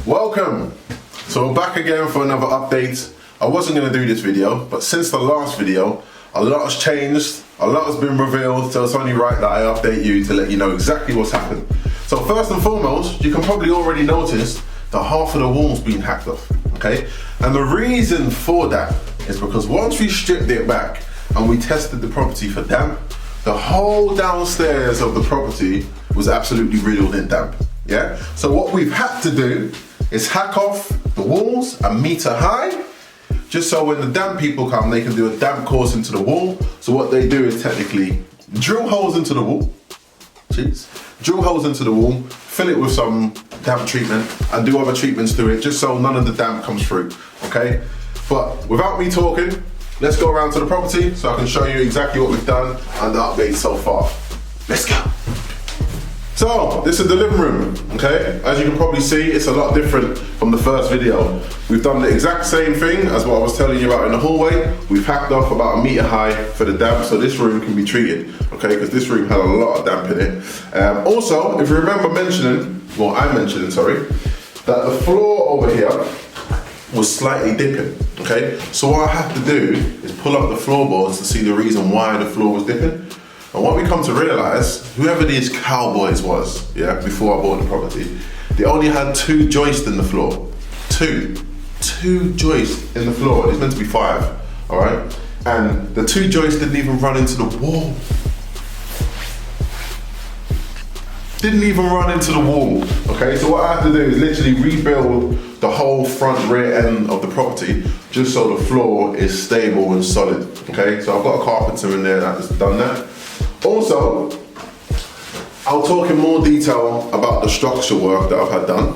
Welcome! So we're back again for another update. I wasn't going to do this video, but since the last video, a lot has changed, a lot has been revealed, so it's only right that I update you to let you know exactly what's happened. So first and foremost, you can probably already notice that half of the wall's been hacked off, okay? And the reason for that is because once we stripped it back and we tested the property for damp, the whole downstairs of the property was absolutely riddled in damp, yeah? So what we've had to do is hack off the walls a meter high, just so when the damp people come, they can do a damp course into the wall. So what they do is technically drill holes into the wall, drill holes into the wall, fill it with some damp treatment and do other treatments to it, just so none of the damp comes through, okay? But without me talking, let's go around to the property so I can show you exactly what we've done and the updates so far. Let's go. So, this is the living room, okay? As you can probably see, it's a lot different from the first video. We've done the exact same thing as what I was telling you about in the hallway. We've hacked off about a meter high for the damp, so this room can be treated, okay? Because this room had a lot of damp in it. Also, if you remember mentioning, well, I'm mentioning, sorry, that the floor over here was slightly dipping, okay? So what I have to do is pull up the floorboards to see the reason why the floor was dipping. And what we come to realize, whoever these cowboys was, yeah, before I bought the property, they only had 2 joists in the floor. Two joists in the floor. It's meant to be 5, all right? And the 2 joists didn't even run into the wall. Didn't even run into the wall, okay? So what I have to do is literally rebuild the whole front rear end of the property just so the floor is stable and solid, okay? So I've got a carpenter in there that has done that. Also, I'll talk in more detail about the structure work that I've had done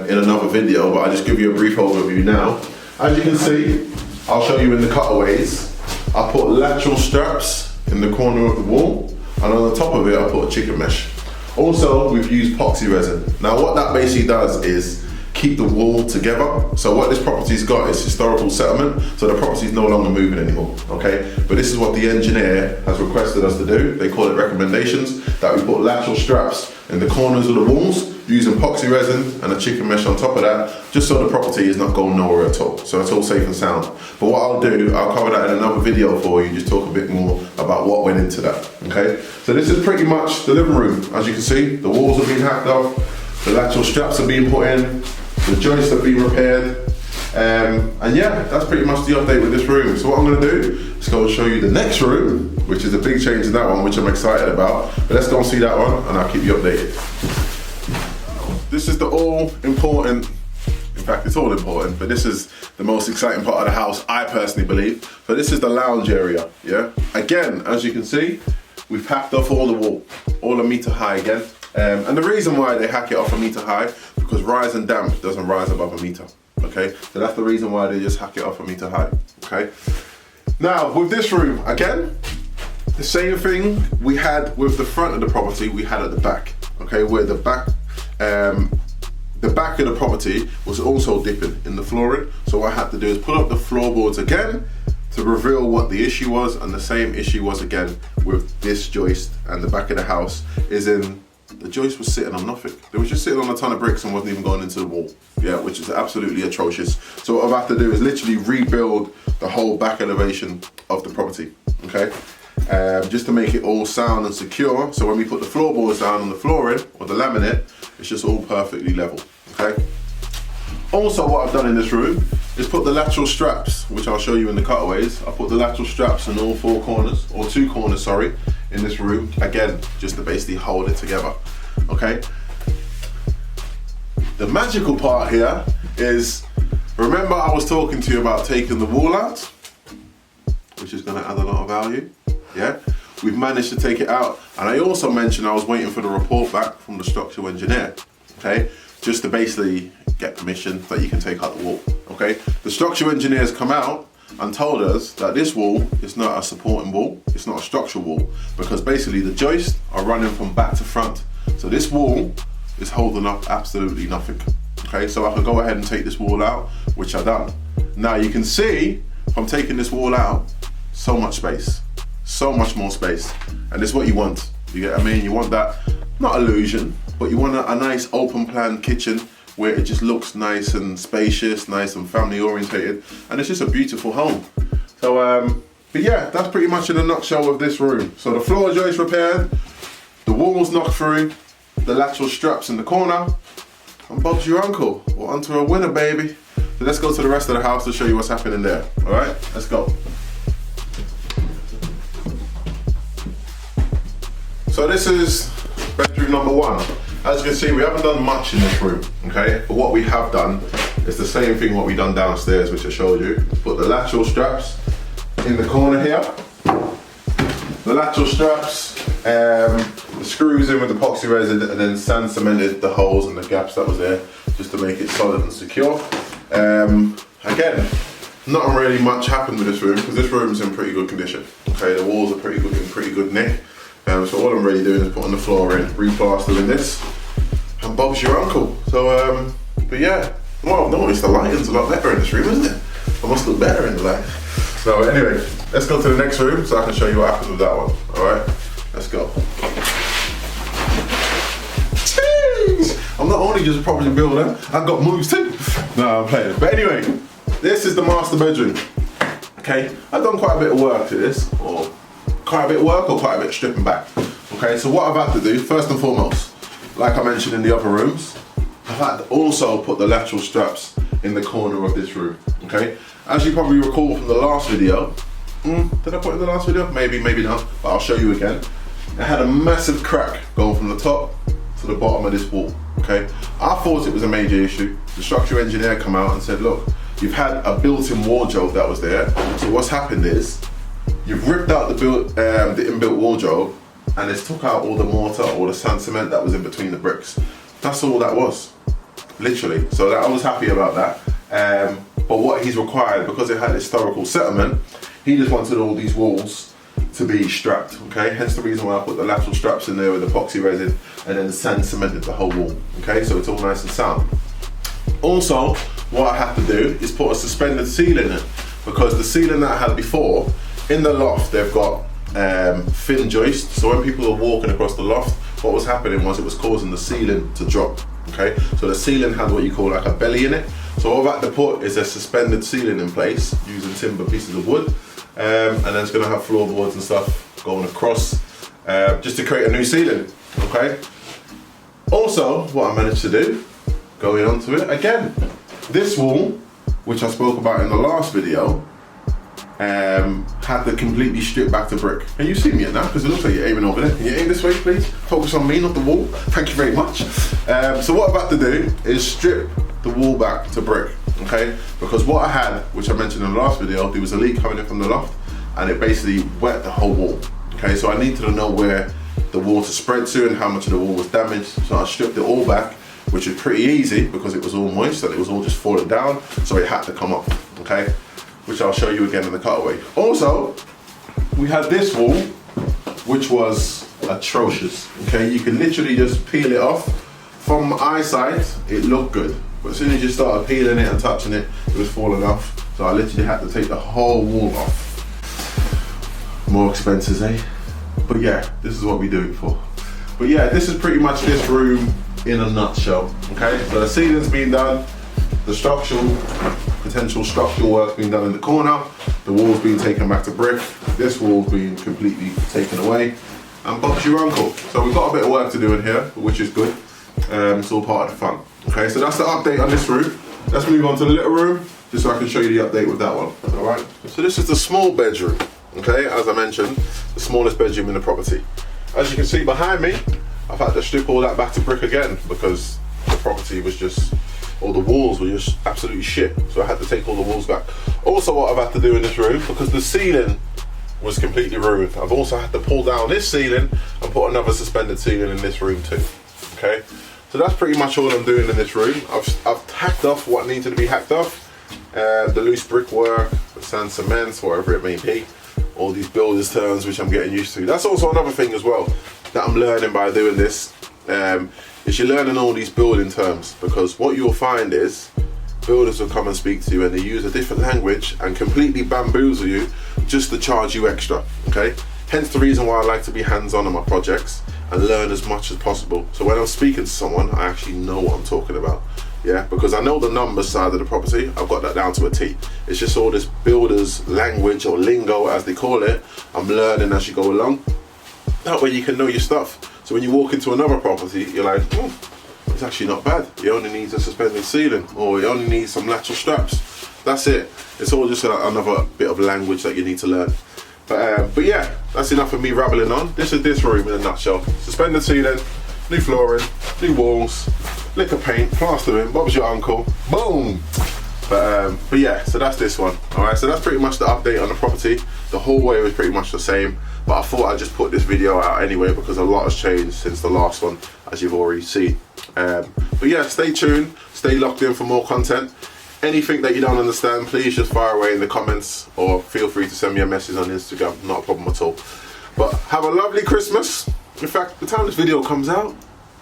in another video, but I'll just give you a brief overview now. As you can see, I'll show you in the cutaways, I put lateral straps in the corner of the wall, and on the top of it I put a chicken mesh. Also, we've used epoxy resin. Now what that basically does is keep the wall together. So what this property's got is historical settlement, so the property's no longer moving anymore, okay? But this is what the engineer has requested us to do. They call it recommendations, that we put lateral straps in the corners of the walls, using epoxy resin and a chicken mesh on top of that, just so the property is not going nowhere at all. So it's all safe and sound. But what I'll do, I'll cover that in another video for you, just talk a bit more about what went into that, okay? So this is pretty much the living room. As you can see, the walls have been hacked off, the lateral straps are being put in, the joists have been repaired, and yeah, that's pretty much the update with this room. So what I'm going to do is go and show you the next room, which is a big change in that one, which I'm excited about. But let's go and see that one, and I'll keep you updated. This is the all important, in fact it's all important, but this is the most exciting part of the house, I personally believe. So this is the lounge area, yeah? Again, as you can see, we've hacked off all the wall, all a meter high again. And the reason why they hack it off a meter high, because rise and damp doesn't rise above a meter, okay? So that's the reason why they just hack it off a meter high, okay? Now, with this room, again, the same thing we had with the front of the property, we had at the back, okay? Where the back of the property was also dipping in the flooring. So what I had to do is pull up the floorboards again to reveal what the issue was, and the same issue was again with this joist, and the back of the house is in, the joist was sitting on nothing. They was just sitting on a ton of bricks and wasn't even going into the wall. Yeah, which is absolutely atrocious. So what I've had to do is literally rebuild the whole back elevation of the property, okay? Just to make it all sound and secure. So when we put the floorboards down on the flooring or the laminate, it's just all perfectly level, okay? Also what I've done in this room is put the lateral straps, which I'll show you in the cutaways. I put the lateral straps in all 4 corners, or 2 corners, sorry, in this room. Again, just to basically hold it together, okay? The magical part here is, remember I was talking to you about taking the wall out, which is gonna add a lot of value, yeah? We've managed to take it out. And I also mentioned I was waiting for the report back from the structural engineer, okay? Just to basically get permission that you can take out the wall, okay? The structural engineers come out and told us that this wall is not a supporting wall, it's not a structural wall, because basically the joists are running from back to front. So this wall is holding up absolutely nothing, okay? So I can go ahead and take this wall out, which I've done. Now you can see from taking this wall out, so much space, so much more space. And this is what you want, you get what I mean? You want that, not illusion, but you want a nice open plan kitchen where it just looks nice and spacious, nice and family orientated, and it's just a beautiful home. So, but yeah, that's pretty much in a nutshell of this room. So the floor joist repaired, the walls knocked through, the lateral straps in the corner, and Bob's your uncle. We're onto a winner, baby. So let's go to the rest of the house to show you what's happening there. All right, let's go. So this is bedroom number 1. As you can see, we haven't done much in this room, okay? But what we have done is the same thing what we done downstairs, which I showed you. Put the lateral straps in the corner here. The lateral straps, the screws in with epoxy resin, and then sand cemented the holes and the gaps that was there, just to make it solid and secure. Again, not really much happened with this room, because this room's in pretty good condition. Okay, the walls are in pretty good nick. So all I'm really doing is putting the floor in, replastering this, and Bob's your uncle. So, but yeah, well, I've noticed the lighting's a lot better in this room, isn't it? I must look better in the light. So anyway, let's go to the next room so I can show you what happens with that one. All right, let's go. Jeez, I'm not only just a property builder, I've got moves too. No, I'm playing. But anyway, this is the master bedroom. Okay, I've done quite a bit of work to this, or quite a bit of work or quite a bit of stripping back. Okay, so what I've had to do, first and foremost, like I mentioned in the other rooms, I've had to also put the lateral straps in the corner of this room. Okay, as you probably recall from the last video, did I put it in the last video? Maybe, maybe not, but I'll show you again. It had a massive crack going from the top to the bottom of this wall. Okay, I thought it was a major issue. The structural engineer come out and said, look, you've had a built-in wardrobe that was there, so what's happened is, you've ripped out the inbuilt wardrobe, and it's took out all the mortar, all the sand cement that was in between the bricks. That's all that was, literally. So I was happy about that. But what he's required, because it had historical settlement, he just wanted all these walls to be strapped, okay? Hence the reason why I put the lateral straps in there with epoxy resin, and then sand cemented the whole wall, okay? So it's all nice and sound. Also, what I have to do is put a suspended ceiling in, because the ceiling that I had before, in the loft, they've got thin joists, so when people are walking across the loft, what was happening was it was causing the ceiling to drop, okay? So the ceiling had what you call like a belly in it. So all I've had to put is a suspended ceiling in place using timber pieces of wood, and then it's gonna have floorboards and stuff going across, just to create a new ceiling, okay? Also, what I managed to do, going on to it again, this wall, which I spoke about in the last video, had to completely strip back to brick. Can you see me now? Because it looks like you're aiming over there. Can you aim this way, please? Focus on me, not the wall. Thank you very much. So what I've had to do is strip the wall back to brick, okay? Because what I had, which I mentioned in the last video, there was a leak coming in from the loft, and it basically wet the whole wall, okay? So I needed to know where the water spread to and how much of the wall was damaged. So I stripped it all back, which is pretty easy because it was all moist and it was all just falling down, so it had to come up, okay? Which I'll show you again in the cutaway. Also, we had this wall, which was atrocious, okay? You can literally just peel it off. From eyesight, it looked good, but as soon as you started peeling it and touching it, it was falling off. So I literally had to take the whole wall off. More expenses, eh? But yeah, this is what we do it for. But yeah, this is pretty much this room in a nutshell, okay? So the ceiling's been done, the potential structural work's been done in the corner, the wall's been taken back to brick, this wall's been completely taken away, and Bob's your uncle. So we've got a bit of work to do in here, which is good. It's all part of the fun. Okay, so that's the update on this room. Let's move on to the little room, just so I can show you the update with that one. All right. So this is the small bedroom. Okay, as I mentioned, the smallest bedroom in the property. As you can see behind me, I've had to strip all that back to brick again because the property was just, all the walls were just absolutely shit. So I had to take all the walls back. Also, what I've had to do in this room, because the ceiling was completely ruined, I've also had to pull down this ceiling and put another suspended ceiling in this room too. Okay, so that's pretty much all I'm doing in this room. I've hacked off what needed to be hacked off. The loose brickwork, the sand cement, whatever it may be. All these builders terms which I'm getting used to. That's also another thing as well that I'm learning by doing this, is you're learning all these building terms, because what you'll find is builders will come and speak to you and they use a different language and completely bamboozle you just to charge you extra, okay? Hence the reason why I like to be hands-on my projects and learn as much as possible. So when I'm speaking to someone, I actually know what I'm talking about. yeah, because I know the numbers side of the property. I've got that down to a T. It's just all this builder's language or lingo, as they call it. I'm learning as you go along. That way you can know your stuff. So when you walk into another property, you're like, it's actually not bad. It only needs a suspended ceiling, or it only needs some lateral straps. That's it. It's all just another bit of language that you need to learn. But yeah, that's enough of me rambling on. This is this room in a nutshell. Suspended ceiling, new flooring, new walls, lick of paint, plastering, Bob's your uncle, boom. But yeah, so that's this one. Alright, so that's pretty much the update on the property. The hallway was pretty much the same, but I thought I'd just put this video out anyway because a lot has changed since the last one, as you've already seen. But yeah, stay tuned, stay locked in for more content. Anything that you don't understand, please just fire away in the comments, or feel free to send me a message on Instagram, not a problem at all. But have a lovely Christmas. In fact, by the time this video comes out,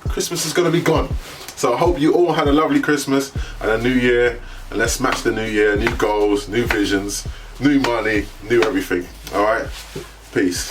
Christmas is going to be gone. So I hope you all had a lovely Christmas and a new year, and let's smash the new year, new goals, new visions, new money, new everything. All right, peace.